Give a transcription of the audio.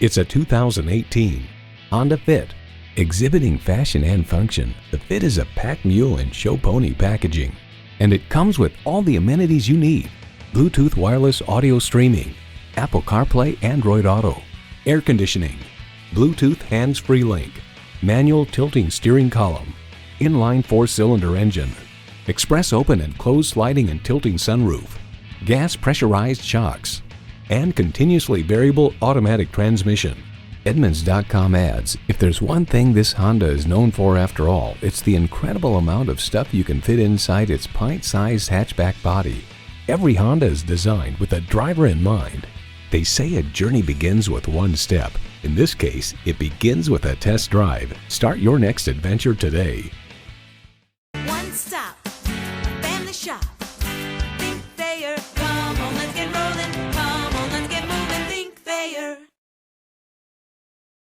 It's a 2018 Honda Fit. Exhibiting fashion and function, the Fit is a pack mule in show pony packaging. And it comes with all the amenities you need: Bluetooth wireless audio streaming, Apple CarPlay Android Auto, air conditioning, Bluetooth hands-free link, manual tilting steering column, inline 4-cylinder engine, express open and closed sliding and tilting sunroof, gas pressurized shocks, and continuously variable automatic transmission. Edmunds.com adds, if there's one thing this Honda is known for after all, it's the incredible amount of stuff you can fit inside its pint-sized hatchback body. Every Honda is designed with the driver in mind. They say a journey begins with one step. In this case, it begins with a test drive. Start your next adventure today.